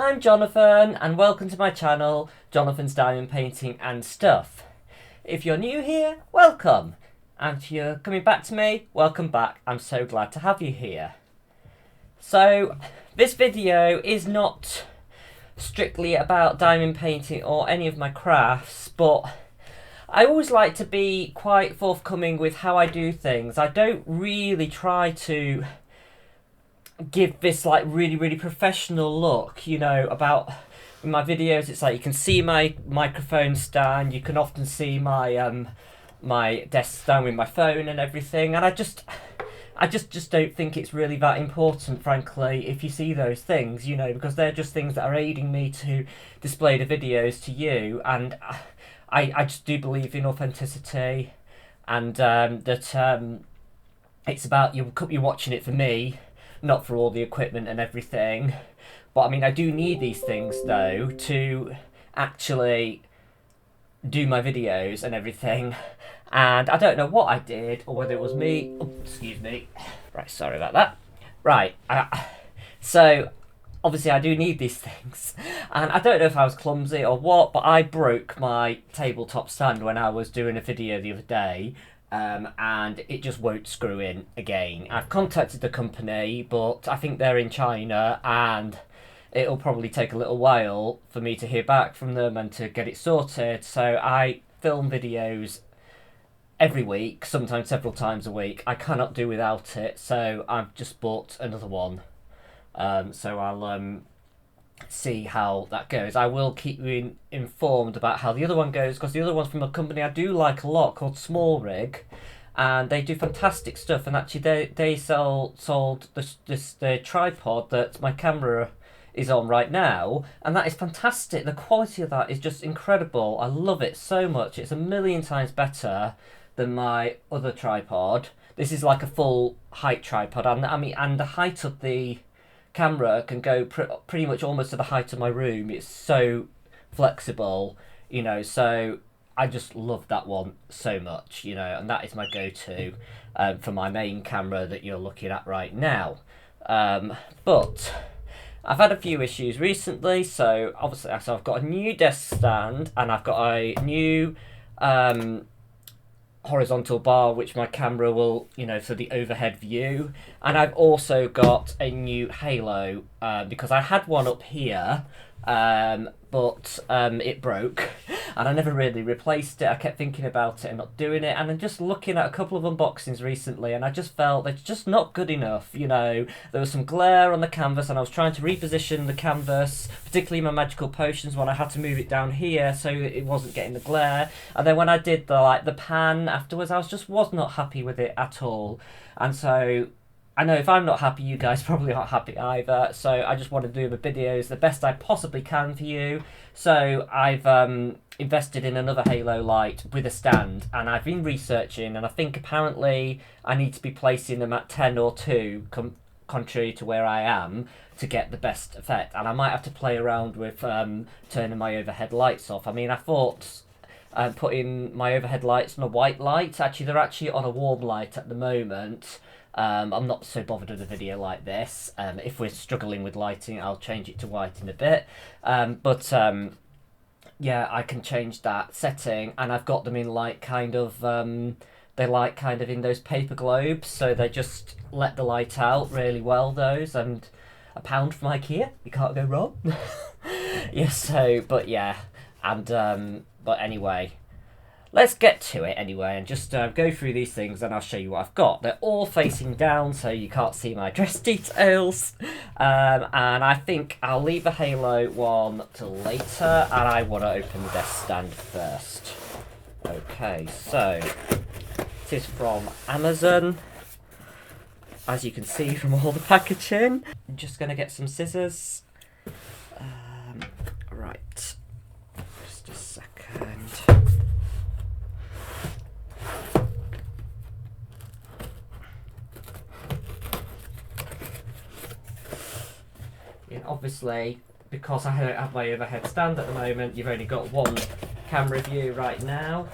I'm Jonathan and welcome to my channel, Jonathan's Diamond Painting and Stuff. If you're new here, welcome. And if you're coming back to me, welcome back. I'm so glad to have you here. So, this video is not strictly about diamond painting or any of my crafts, but I always like to be quite forthcoming with how I do things. I don't really try to give this like really professional look, you know, about in my videos. It's like you can see my microphone stand, you can often see my my desk stand with my phone and everything, and I just don't think it's really that important, frankly, if you see those things, you know, because they're just things that are aiding me to display the videos to you. And I just do believe in authenticity, and that it's about you're watching it for me, not for all the equipment and everything. But I mean, I do need these things though to actually do my videos and everything. And I don't know what I did, or whether it was me. Oh, excuse me. Right, sorry about that. Right, so obviously I do need these things, and I don't know if I was clumsy or what, but I broke my tabletop stand when I was doing a video the other day. And it just won't screw in again. I've contacted the company, but I think they're in China, and it'll probably take a little while for me to hear back from them and to get it sorted. So I film videos every week, sometimes several times a week. I cannot do without it, so I've just bought another one. So I'll see how that goes. I will keep you informed about how the other one goes, because the other one's from a company I do like a lot called Small Rig, and they do fantastic stuff. And actually they sold the tripod that my camera is on right now, and that is fantastic. The quality of that is just incredible. I love it so much. It's a million times better than my other tripod. This is like a full height tripod, and I mean, and the height of the camera can go pretty much almost to the height of my room. It's so flexible, you know, so I just love that one so much, you know, and that is my go-to for my main camera that you're looking at right now. But I've had a few issues recently, so obviously I've got a new desk stand, and I've got a new horizontal bar which my camera will, you know, for the overhead view, and I've also got a new halo because I had one up here, but it broke and I never really replaced it. I kept thinking about it and not doing it, and I'm just looking at a couple of unboxings recently, and I just felt they're just not good enough, you know. There was some glare on the canvas, and I was trying to reposition the canvas, particularly my magical potions one. I had to move it down here so it wasn't getting the glare, and then when I did the pan afterwards, I was not happy with it at all. And so I know if I'm not happy, you guys probably aren't happy either. So I just want to do the videos the best I possibly can for you. So I've invested in another halo light with a stand, and I've been researching, and I think apparently I need to be placing them at 10 or 2, contrary to where I am, to get the best effect. And I might have to play around with turning my overhead lights off. I mean, I thought putting my overhead lights on a white light. Actually, they're actually on a warm light at the moment. I'm not so bothered with a video like this. If we're struggling with lighting, I'll change it to white in a bit. Yeah, I can change that setting, and I've got them in like kind of they like kind of in those paper globes, so they just let the light out really well, those. And £1 from IKEA, you can't go wrong. Yeah, so but yeah, and but anyway, let's get to it anyway, and just go through these things, and I'll show you what I've got. They're all facing down, so you can't see my dress details. And I think I'll leave the halo one till later, and I want to open the desk stand first. Okay, so it is from Amazon, as you can see from all the packaging. I'm just going to get some scissors. Right, just a second. Yeah, obviously, because I don't have my overhead stand at the moment, you've only got one camera view right now.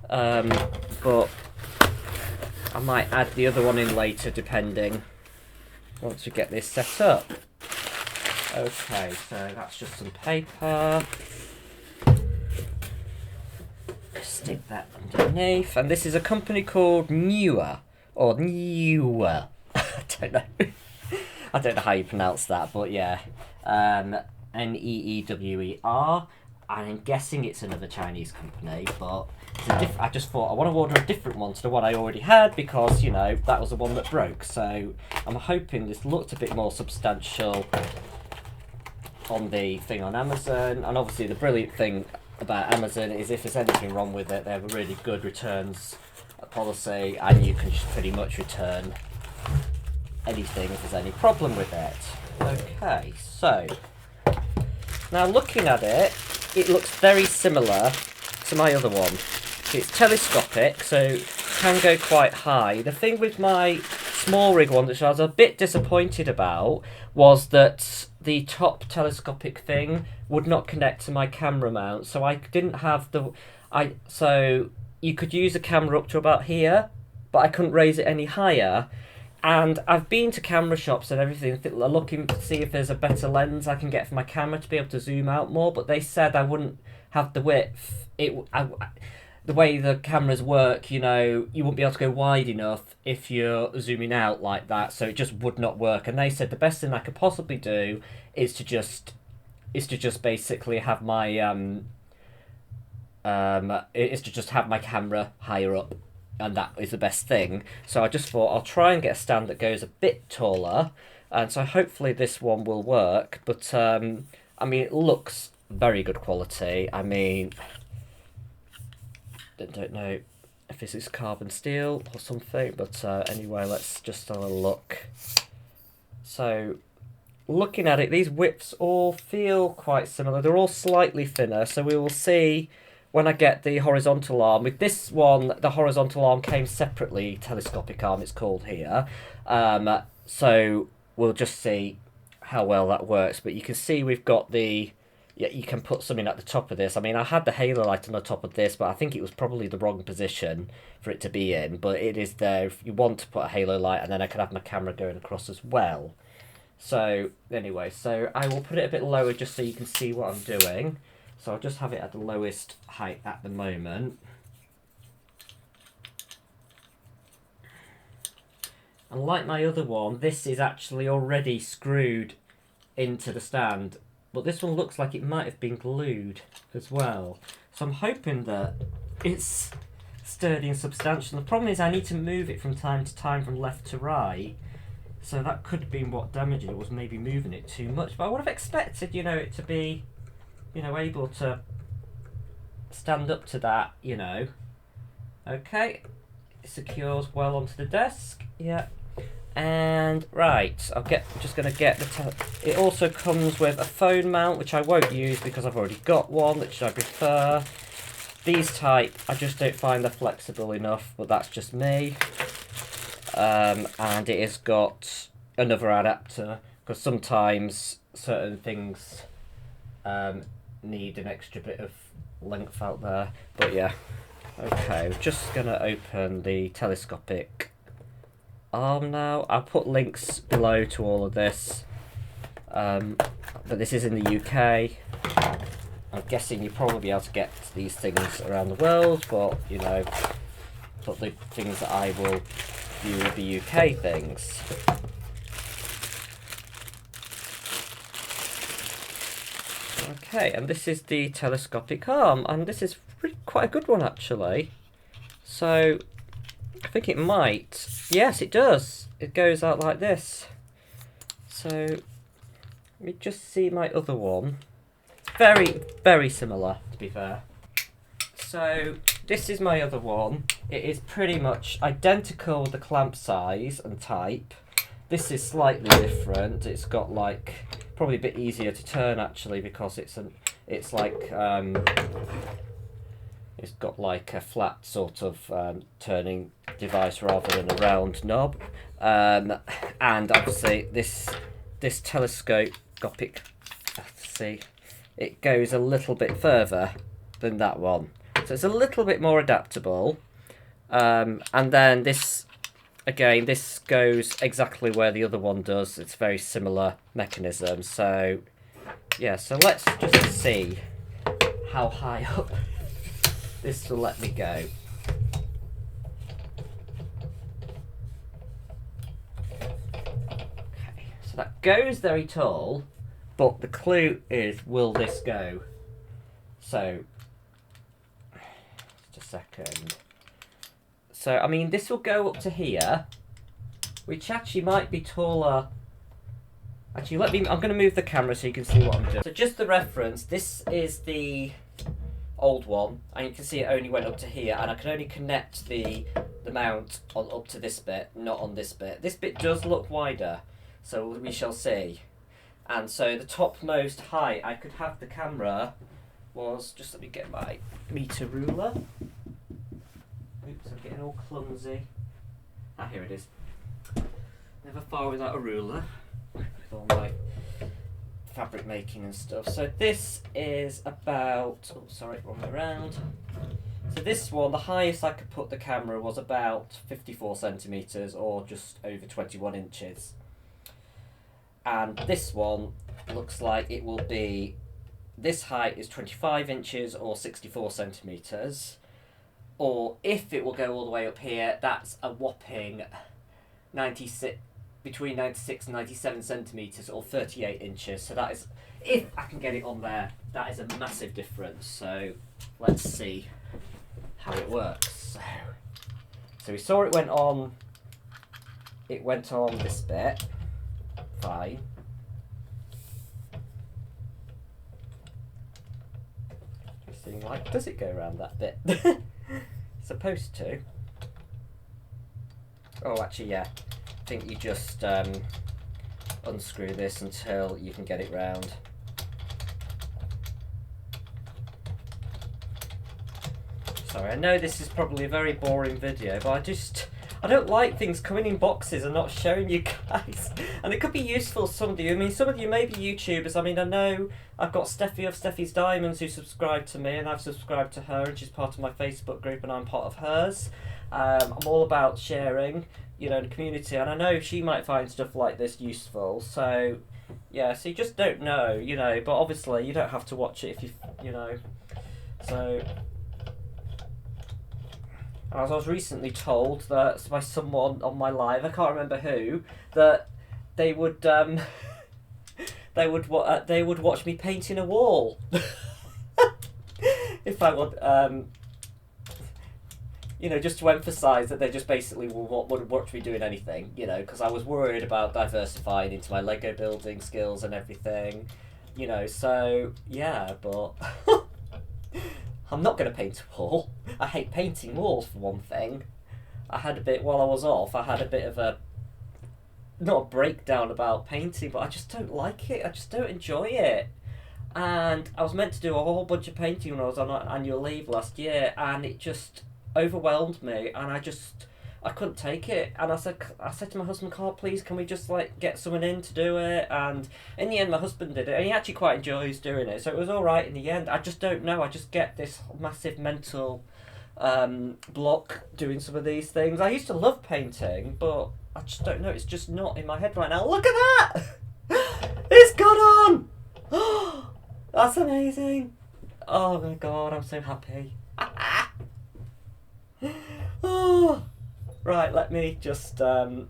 But I might add the other one in later, depending, once we get this set up. Okay, so that's just some paper. Stick that underneath. And this is a company called NEEWER. Or NEEWER. I don't know. I don't know how you pronounce that, but yeah. NEEWER. I'm guessing it's another Chinese company, but I just thought I want to order a different one to the one I already had because, you know, that was the one that broke. So I'm hoping this looked a bit more substantial on the thing on Amazon. And obviously the brilliant thing about Amazon is if there's anything wrong with it, they have a really good returns policy, and you can just pretty much return anything if there's any problem with it. Okay, so now looking at it, it looks very similar to my other one. It's telescopic, so can go quite high. The thing with my small rig one, which I was a bit disappointed about, was that the top telescopic thing would not connect to my camera mount, so I didn't have so you could use the camera up to about here, but I couldn't raise it any higher. And I've been to camera shops and everything, looking to see if there's a better lens I can get for my camera to be able to zoom out more, but they said I wouldn't have the width. The way the cameras work, you know, you wouldn't be able to go wide enough if you're zooming out like that, so it just would not work. And they said the best thing I could possibly do is to just basically have my is to just have my camera higher up, and that is the best thing. So I just thought I'll try and get a stand that goes a bit taller, and so hopefully this one will work. But I mean, it looks very good quality. I mean, don't know if this is carbon steel or something, but anyway, let's just have a look. So looking at it, these widths all feel quite similar. They're all slightly thinner, so we will see when I get the horizontal arm. With this one, the horizontal arm came separately, telescopic arm it's called here. So we'll just see how well that works. But you can see we've got the, yeah, you can put something at the top of this. I mean, I had the halo light on the top of this, but I think it was probably the wrong position for it to be in. But it is there if you want to put a halo light, and then I can have my camera going across as well. So anyway, so I will put it a bit lower just so you can see what I'm doing. So I'll just have it at the lowest height at the moment. And like my other one, this is actually already screwed into the stand. But this one looks like it might have been glued as well. So I'm hoping that it's sturdy and substantial. The problem is I need to move it from time to time from left to right. So that could have been what damaged it, was maybe moving it too much. But I would have expected, you know, it to be, you know, able to stand up to that, you know. Okay, it secures well onto the desk. Yeah. And right, I'm just going to get the it also comes with a phone mount, which I won't use because I've already got one, which I prefer. These type, I just don't find they're flexible enough, but that's just me. And it has got another adapter, because sometimes certain things need an extra bit of length out there. But yeah, okay, we're just going to open the telescopic arm now. I'll put links below to all of this, but this is in the UK. I'm guessing you'll probably be able to get these things around the world, but you know, but the things that I will view will be UK things. Okay, and this is the telescopic arm, and this is really quite a good one actually. So I think it might. Yes, it does. It goes out like this. So let me just see my other one. Very, very similar, to be fair. So this is my other one. It is pretty much identical with the clamp size and type. This is slightly different. It's got like probably a bit easier to turn actually, because it's got like a flat sort of turning device rather than a round knob, and obviously this telescopic, see, it goes a little bit further than that one, so it's a little bit more adaptable. And then this, again, this goes exactly where the other one does. It's a very similar mechanism. So, yeah, so let's just see how high up this will let me go. Okay, so that goes very tall, but the clue is, will this go? So, just a second. So, I mean, this will go up to here, which actually might be taller. Actually, I'm going to move the camera so you can see what I'm doing. So just the reference, this is the old one, and you can see it only went up to here, and I can only connect the mount on up to this bit, not on this bit. This bit does look wider, so we shall see. And so the topmost height I could have the camera was, just let me get my meter ruler. Oops, I'm getting all clumsy. Ah, here it is. Never far without a ruler, with all my fabric making and stuff. So this is about, oh sorry, wrong way around. So this one, the highest I could put the camera was about 54 centimetres, or just over 21 inches. And this one looks like it will be, this height is 25 inches or 64 centimetres. Or if it will go all the way up here, that's a whopping 96, between 96 and 97 centimetres or 38 inches. So that is, if I can get it on there, that is a massive difference. So let's see how it works. So we saw it went on this bit, fine. Seeing like, does it go around that bit? Supposed to. Oh, actually, yeah. I think you just unscrew this until you can get it round. Sorry, I know this is probably a very boring video, but I don't like things coming in boxes and not showing you guys. And it could be useful to some of you. I mean, some of you may be YouTubers. I mean, I know I've got Steffi of Steffi's Diamonds who subscribed to me, and I've subscribed to her, and she's part of my Facebook group, and I'm part of hers. I'm all about sharing, you know, the community, and I know she might find stuff like this useful. So, yeah, so you just don't know, you know, but obviously you don't have to watch it if you know. So, as I was recently told that by someone on my live, I can't remember who, that they would they would watch me painting a wall. If I would, you know, just to emphasise that they just basically would watch me doing anything, you know, because I was worried about diversifying into my Lego building skills and everything, you know. So yeah, but. I'm not going to paint a wall. I hate painting walls, for one thing. I had a bit, while I was off, I had a bit of a, not a breakdown about painting, but I just don't like it. I just don't enjoy it. And I was meant to do a whole bunch of painting when I was on annual leave last year, and it just overwhelmed me, and I couldn't take it. And I said to my husband, "Carl, please, can we just like get someone in to do it?" And in the end, my husband did it, and he actually quite enjoys doing it, so it was all right in the end. I just don't know. I just get this massive mental block doing some of these things. I used to love painting, but I just don't know. It's just not in my head right now. Look at that! It's gone on! That's amazing! Oh my god, I'm so happy. Oh. Right, let me just, I'll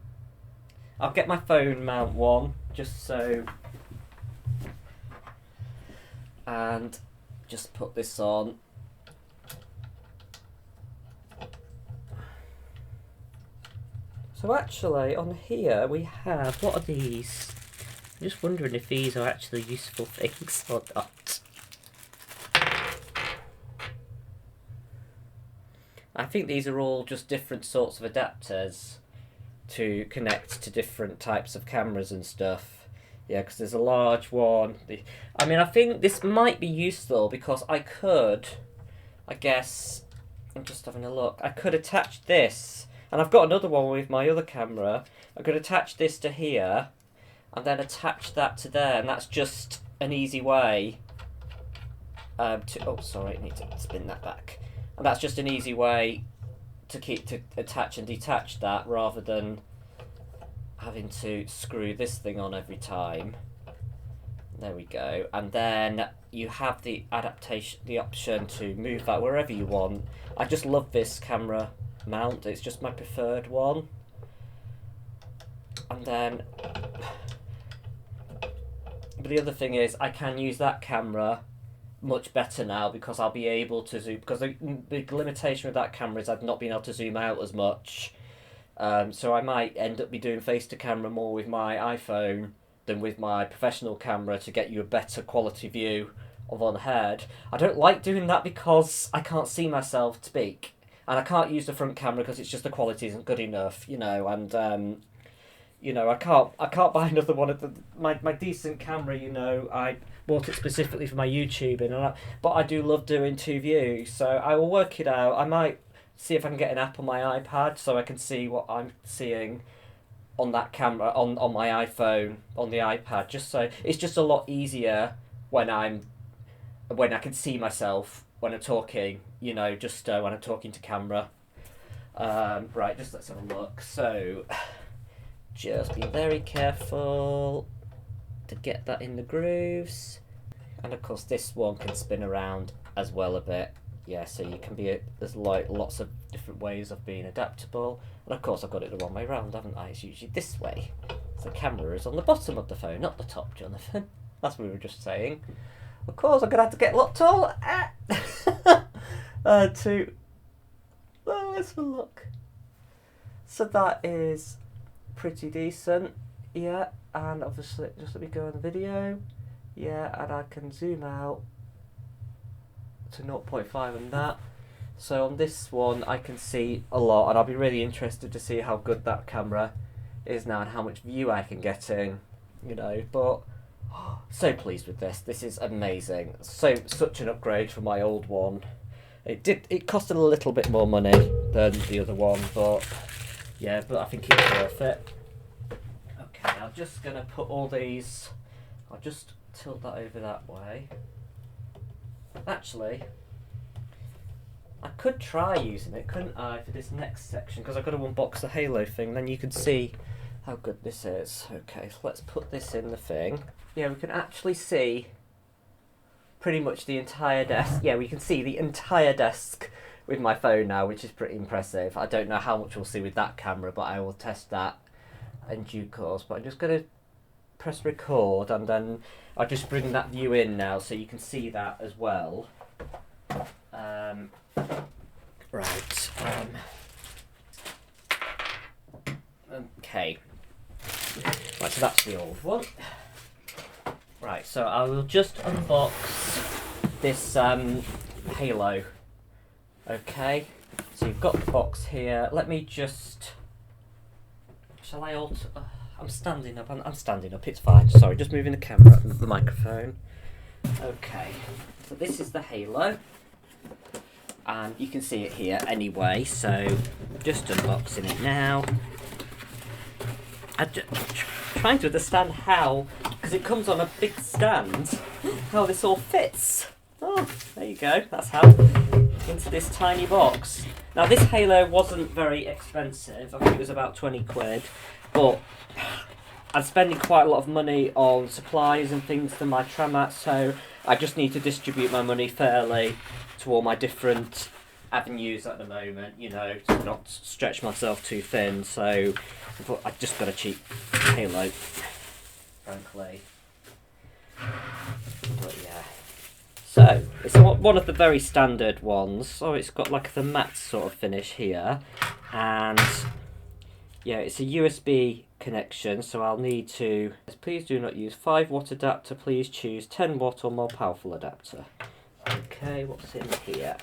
get my phone mount one, just so, and just put this on. So actually, on here we have, what are these? I'm just wondering if these are actually useful things or not. I think these are all just different sorts of adapters to connect to different types of cameras and stuff. Yeah, because there's a large one. I mean, I think this might be useful because I could, I guess, I'm just having a look. I could attach this, and I've got another one with my other camera. I could attach this to here, and then attach that to there, and that's just an easy way to, oh sorry, I need to spin that back. And that's just an easy way to attach and detach that rather than having to screw this thing on every time. There we go. And then you have the option to move that wherever you want. I just love this camera mount. It's just my preferred one. And then, but the other thing is I can use that camera much better now because I'll be able to zoom, because the big limitation with that camera is I've not been able to zoom out as much. So I might end up be doing face to camera more with my iPhone than with my professional camera to get you a better quality view of on head. I don't like doing that because I can't see myself speak, and I can't use the front camera because it's just the quality isn't good enough, you know. And you know, I can't buy another one of my decent camera. You know, I bought it specifically for my YouTubing, but I do love doing two views, so I will work it out. I might see if I can get an app on my iPad so I can see what I'm seeing on that camera on my iPhone on the iPad. Just so it's just a lot easier when I can see myself when I'm talking. You know, just when I'm talking to camera. Right, just let's have a look. So, just be very careful to get that in the grooves, and of course this one can spin around as well a bit. Yeah, so you can be there's like lots of different ways of being adaptable, and of course I've got it the wrong way round, haven't I? It's usually this way. So the camera is on the bottom of the phone, not the top, Jonathan. That's what we were just saying. Of course I'm gonna have to get a lot taller. Let's have a look. So that is pretty decent, yeah. And obviously, just let me go on the video, yeah, and I can zoom out to 0.5 on that. So on this one I can see a lot, and I'll be really interested to see how good that camera is now and how much view I can get in, you know. But so pleased with this. This is amazing. Such an upgrade from my old one. It costed a little bit more money than the other one, but yeah, but I think it's worth it. Okay, I'm just gonna put all these, I'll just tilt that over that way. Actually, I could try using it, couldn't I, for this next section, because I've got to unbox the Halo thing, then you can see how good this is. Okay, so let's put this in the thing. Yeah, we can actually see pretty much the entire desk. Yeah, we can see the entire desk with my phone now, which is pretty impressive. I don't know how much we'll see with that camera, but I will test that in due course. But I'm just going to press record, and then I'll just bring that view in now so you can see that as well. Right. Okay. Right, so that's the old one. Right, so I will just unbox this Halo. Okay, so you've got the box here. Let me just... Shall I alter... I'm standing up. I'm standing up. It's fine. Sorry, just moving the camera and the microphone. Okay, so this is the Halo, and you can see it here anyway. So just unboxing it now. I'm trying to understand how, because it comes on a big stand, how this all fits. Oh, there you go. That's how into this tiny box. Now this Halo wasn't very expensive. I think it was about 20 quid, but I'm spending quite a lot of money on supplies and things for my Tramat, so I just need to distribute my money fairly to all my different avenues at the moment, you know, to not stretch myself too thin. So I just got a cheap Halo, frankly. But yeah. So it's one of the very standard ones. So it's got like the matte sort of finish here, and yeah, it's a USB connection, so I'll need to... Please do not use 5-watt adapter, please choose 10-watt or more powerful adapter. Okay, what's in here?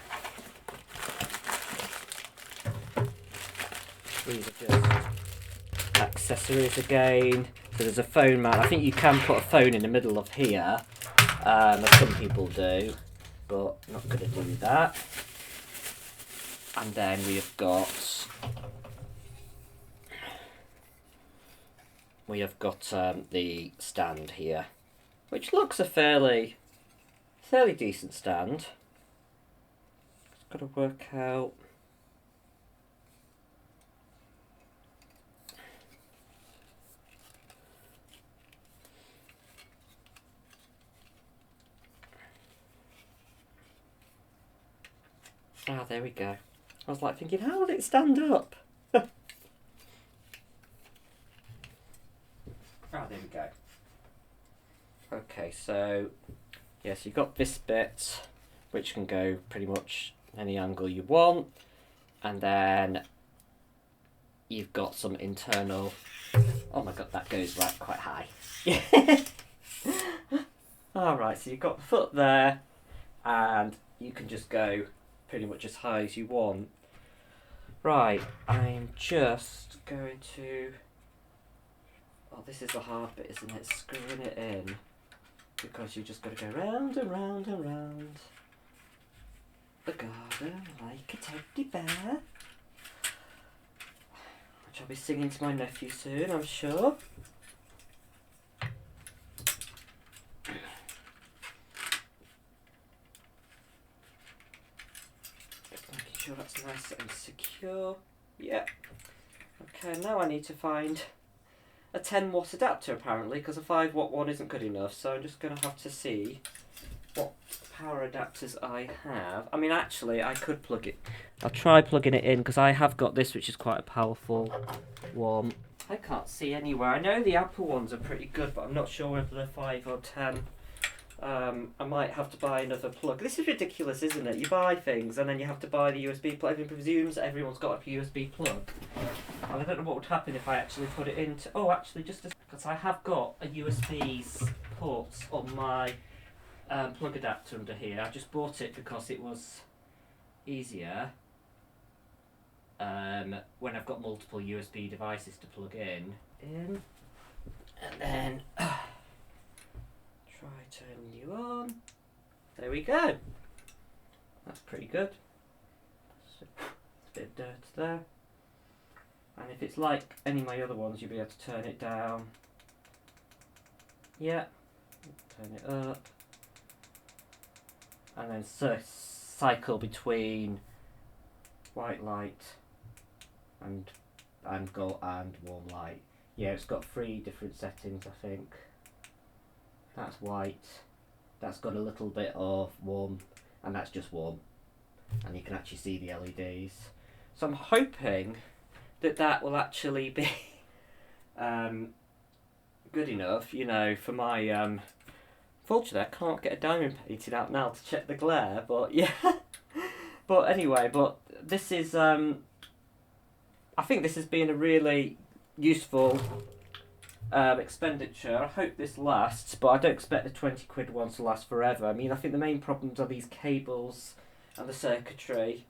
These are just accessories again. So there's a phone mount. I think you can put a phone in the middle of here, as some people do, but I'm not going to do that. And then we've got... the stand here, which looks a fairly decent stand. Just got to work out Ah, there we go. I was like thinking, how would it stand up? Ah, there we go. Okay, so yes, you've got this bit, which can go pretty much any angle you want, and then you've got some internal. Oh my god, that goes right quite high. Alright, so you've got the foot there, and you can just go pretty much as high as you want. Right, I'm just going to... Oh, this is the hard bit, isn't it? Screwing it in. Because you just got to go round and round and round the garden like a teddy bear. Which I'll be singing to my nephew soon, I'm sure. Making sure that's nice and secure. Yep. Okay, now I need to find a 10 watt adapter apparently, because a 5 watt one isn't good enough, so I'm just going to have to see what power adapters I have. I mean, actually, I could plug it. I'll try plugging it in, because I have got this, which is quite a powerful one. I can't see anywhere. I know the Apple ones are pretty good, but I'm not sure whether they're 5 or 10. I might have to buy another plug. This is ridiculous, isn't it? You buy things and then you have to buy the USB plug. Everyone presumes everyone's got a USB plug. And I don't know what would happen if I actually put it into... Oh, actually, because I have got a USB port on my plug adapter under here. I just bought it because it was easier when I've got multiple USB devices to plug in. And then... Try turning you on. There we go. That's pretty good. So, a bit of dirt there. And if it's like any of my other ones, you'll be able to turn it down. Yeah. Turn it up. And then cycle between white light and gold and warm light. Yeah, it's got 3 different settings, I think. That's white, that's got a little bit of warm, and that's just warm. And you can actually see the LEDs. So I'm hoping that that will actually be good enough, you know, for my... Fortunately, I can't get a diamond painting out now to check the glare, but yeah. But anyway, but this is... I think this has been a really useful... expenditure. I hope this lasts, but I don't expect the 20 quid ones to last forever. I mean, I think the main problems are these cables and the circuitry,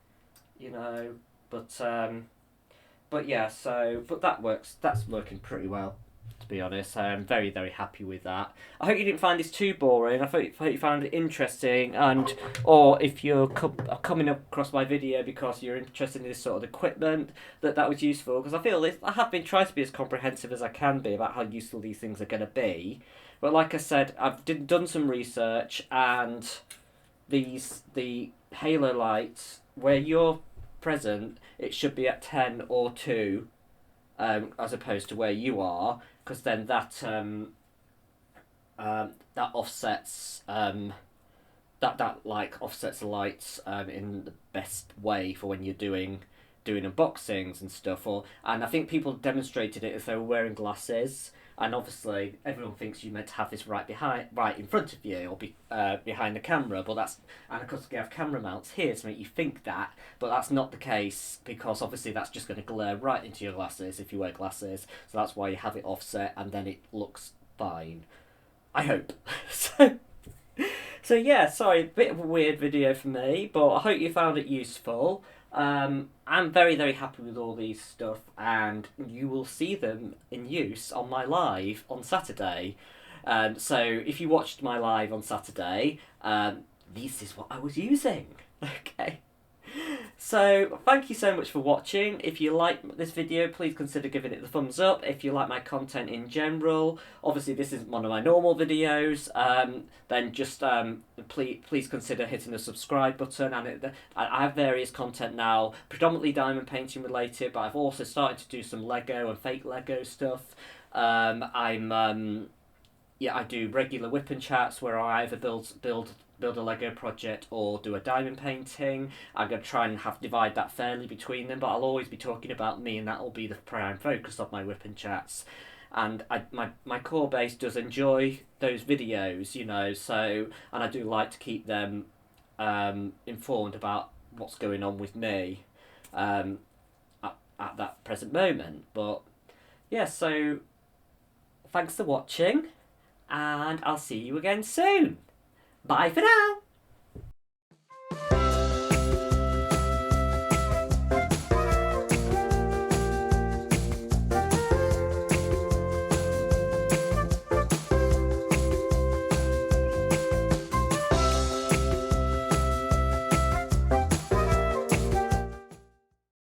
you know, but yeah, so, but that works, that's working pretty well, to be honest. I'm very, very happy with that. I hope you didn't find this too boring. I hope you found it interesting, and or if you're coming across my video because you're interested in this sort of equipment, that was useful, because I feel I have been trying to be as comprehensive as I can be about how useful these things are going to be. But like I said, I've done some research, and the halo lights, where you're present, it should be at 10 or 2, as opposed to where you are, because then that that offsets that like offsets the lights in the best way for when you're doing unboxings and stuff. And I think people demonstrated it as they were wearing glasses. And obviously, everyone thinks you're meant to have this right in front of you, or behind the camera. But and of course, you have camera mounts here to make you think that. But that's not the case, because obviously that's just going to glare right into your glasses if you wear glasses. So that's why you have it offset, and then it looks fine. I hope. So yeah, sorry, a bit of a weird video for me, but I hope you found it useful. I'm very, very happy with all these stuff, and you will see them in use on my live on Saturday. So if you watched my live on Saturday, this is what I was using. Okay. So thank you so much for watching. If you like this video, please consider giving it the thumbs up. If you like my content in general, obviously this isn't one of my normal videos, then just please consider hitting the subscribe button. And I have various content now, predominantly diamond painting related, but I've also started to do some Lego and fake Lego stuff. I'm yeah, I do regular whipping chats where I either build a Lego project or do a diamond painting. I'm gonna try and divide that fairly between them, but I'll always be talking about me, and that'll be the prime focus of my whipping chats. And my core base does enjoy those videos, you know. So, and I do like to keep them informed about what's going on with me um, at that present moment. But yeah, so thanks for watching, and I'll see you again soon. Bye for now.